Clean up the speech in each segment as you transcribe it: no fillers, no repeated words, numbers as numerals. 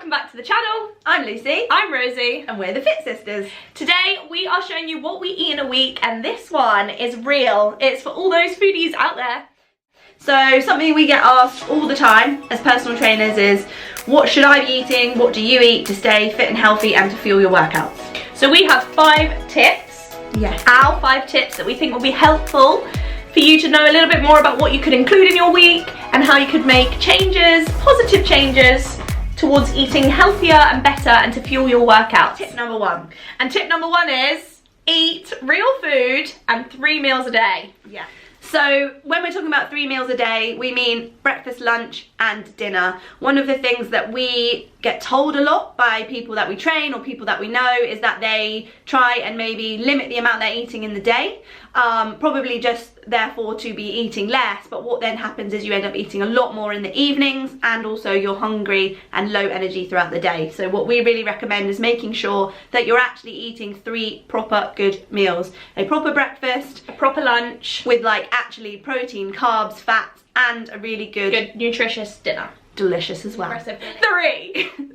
welcome back to the channel. I'm Lucy. I'm Rosie. And we're the Fit Sisters. Today we are showing you what we eat in a week, and this one is real. It's for all those foodies out there. So something we get asked all the time as personal trainers is, what should I be eating? What do you eat to stay fit and healthy and to fuel your workouts? So we have 5 tips. Yes. Our 5 tips that we think will be helpful for you to know a little bit more about what you could include in your week and how you could make changes, positive changes towards eating healthier and better and to fuel your workouts. Tip number 1. And tip number 1 is eat real food and 3 meals a day. Yeah. So when we're talking about 3 meals a day, we mean breakfast, lunch and dinner. One of the things that we get told a lot by people that we train or people that we know is that they try and maybe limit the amount they're eating in the day, probably just therefore to be eating less, but what then happens is you end up eating a lot more in the evenings and also you're hungry and low energy throughout the day. So what we really recommend is making sure that you're actually eating 3 proper good meals. A proper breakfast, A proper lunch with like actually protein, carbs, fats and a really good nutritious dinner. delicious as well. Impressive.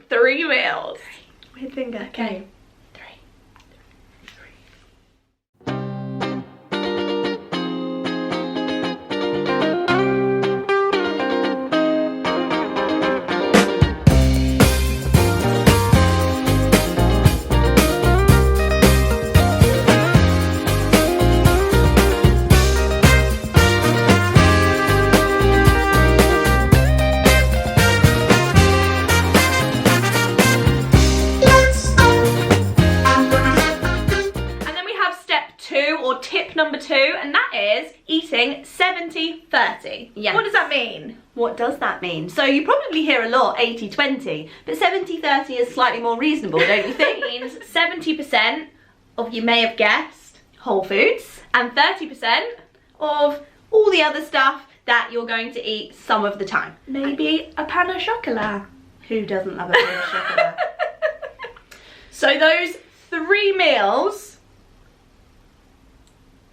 3 meals. Weird finger. Okay. Tip number 2, and that is eating 70-30. Yes. What does that mean? What does that mean? So you probably hear a lot 80-20, but 70-30 is slightly more reasonable, don't you think? It means 70% of, you may have guessed, whole foods and 30% of all the other stuff that you're going to eat some of the time. maybe a pan au chocolat. Who doesn't love a bit of chocolate? So those 3 meals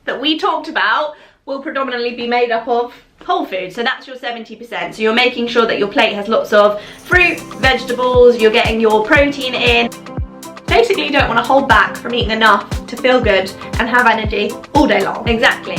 that we talked about will predominantly be made up of Whole food, so that's your 70%. So you're making sure that your plate has lots of fruit, vegetables, you're getting your protein in. basically you don't want to hold back from eating enough to feel good and have energy all day long. Exactly.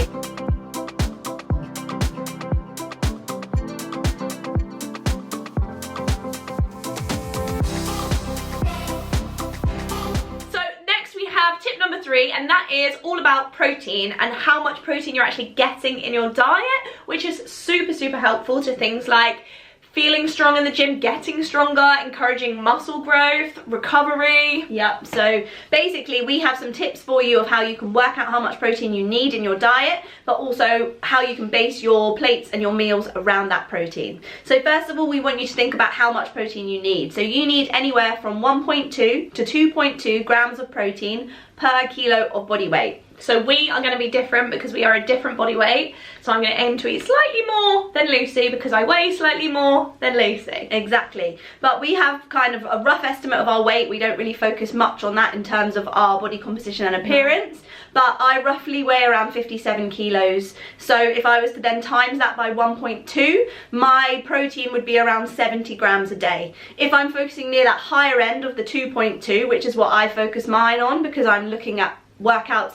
Tip number 3, and that is all about protein and how much protein you're actually getting in your diet, which is super helpful to things like feeling strong in the gym, getting stronger, encouraging muscle growth, recovery. Yep, so basically we have some tips for you of how you can work out how much protein you need in your diet, but also how you can base your plates and your meals around that protein. So first of all, we want you to think about how much protein you need. So you need anywhere from 1.2 to 2.2 grams of protein per kilo of body weight. So we are going to be different because we are a different body weight. So I'm going to aim to eat slightly more than Lucy because I weigh slightly more than Lucy. Exactly. But we have kind of a rough estimate of our weight. We don't really focus much on that in terms of our body composition and appearance. No. But I roughly weigh around 57 kilos. So if I was to then times that by 1.2, my protein would be around 70 grams a day. If I'm focusing near that higher end of the 2.2, which is what I focus mine on because I'm looking at workouts,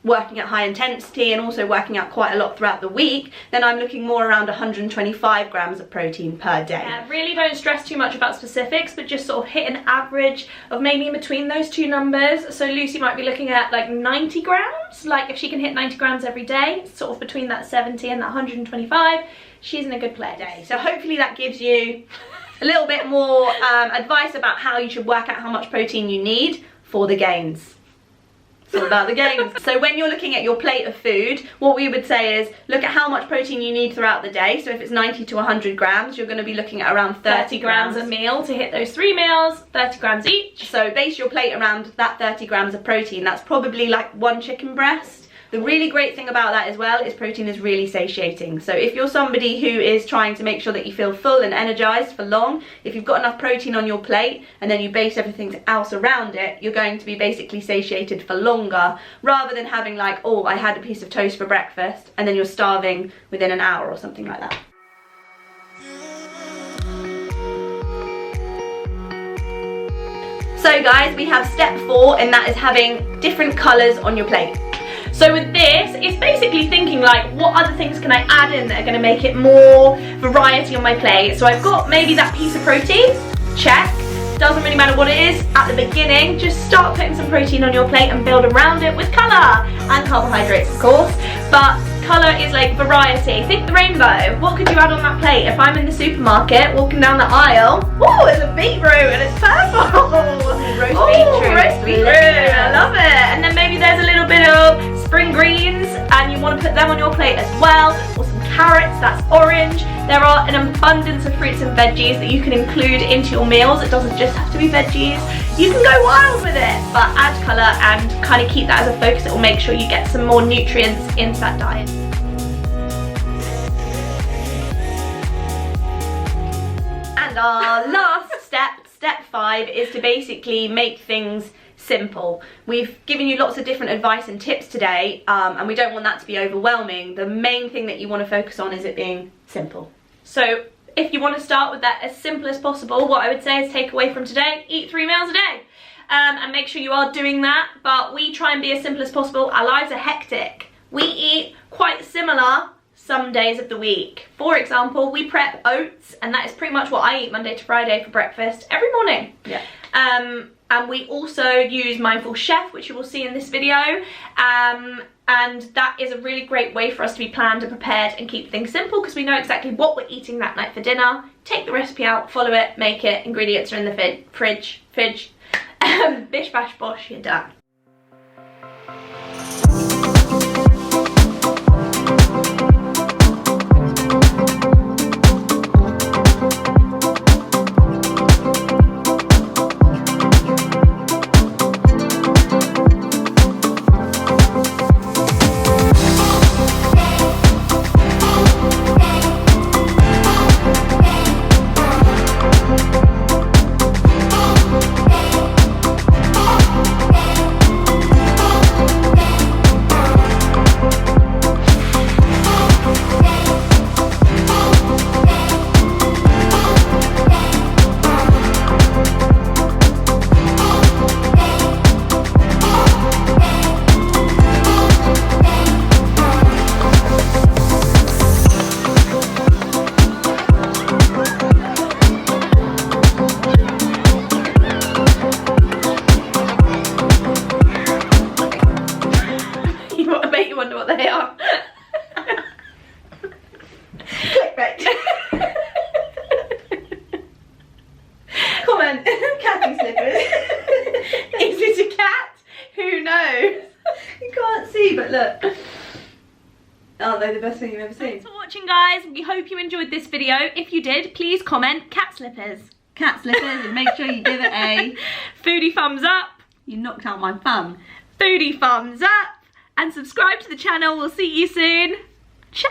working at high intensity and also working out quite a lot throughout the week, then I'm looking more around 125 grams of protein per day. Yeah, really don't stress too much about specifics, but just sort of hit an average of maybe in between those 2 numbers. So Lucy might be looking at like 90 grams, like if she can hit 90 grams every day, sort of between that 70 and that 125, she's in a good place. So hopefully that gives you a little bit more advice about how you should work out how much protein you need for the gains. It's all about the gains. So when you're looking at your plate of food, what we would say is look at how much protein you need throughout the day. So if it's 90 to 100 grams, you're going to be looking at around 30 grams a meal to hit those 3 meals, 30 grams each. So base your plate around that 30 grams of protein. That's probably like 1 chicken breast. The really great thing about that as well is protein is really satiating. So if you're somebody who is trying to make sure that you feel full and energized for long, if you've got enough protein on your plate and then you base everything else around it, you're going to be basically satiated for longer, rather than having like, oh, I had a piece of toast for breakfast and then you're starving within an hour or something like that. So guys, we have step 4, and that is having different colours on your plate. So with this, it's basically thinking like, what other things can I add in that are going to make it more variety on my plate? So I've got maybe that piece of protein, check. Doesn't really matter what it is at the beginning, just start putting some protein on your plate and build around it with colour and carbohydrates, of course. But colour is like variety. Think the rainbow. What could you add on that plate? If I'm in the supermarket walking down the aisle, oh, there's a beetroot and it's purple. Roast beetroot. Roast beetroot. I love it. And then maybe there's a little bit of spring greens and you want to put them on your plate as well, or some carrots, that's orange. There are an abundance of fruits and veggies that you can include into your meals. It doesn't just have to be veggies. You can go wild with it, but add colour and kind of keep that as a focus. It will make sure you get some more nutrients into that diet. And our last step, step 5, is to basically make things simple. We've given you lots of different advice and tips today, and we don't want that to be overwhelming. The main thing that you want to focus on is it being simple. So if you want to start with that as simple as possible, what I would say is take away from today, eat 3 meals a day. And make sure you are doing that, but we try and be as simple as possible. Our lives are hectic. We eat quite similar some days of the week. For example, we prep oats, and that is pretty much what I eat Monday to Friday for breakfast every morning. Yeah. And we also use Mindful Chef, which you will see in this video. And that is a really great way for us to be planned and prepared and keep things simple, because we know exactly what we're eating that night for dinner. Take the recipe out, follow it, make it, ingredients are in the fridge. Bish bash bosh, you're done. You wonder what they are. Clickbait. Comment. Catty slippers. Is it a cat? Who knows? You can't see, but look. Aren't they the best thing you've ever seen? Thanks for watching, guys. We hope you enjoyed this video. If you did, please comment cat slippers. Cat slippers, and make sure you give it a foodie thumbs up. You knocked out my thumb. Foodie thumbs up. And subscribe to the channel. We'll see you soon. Ciao.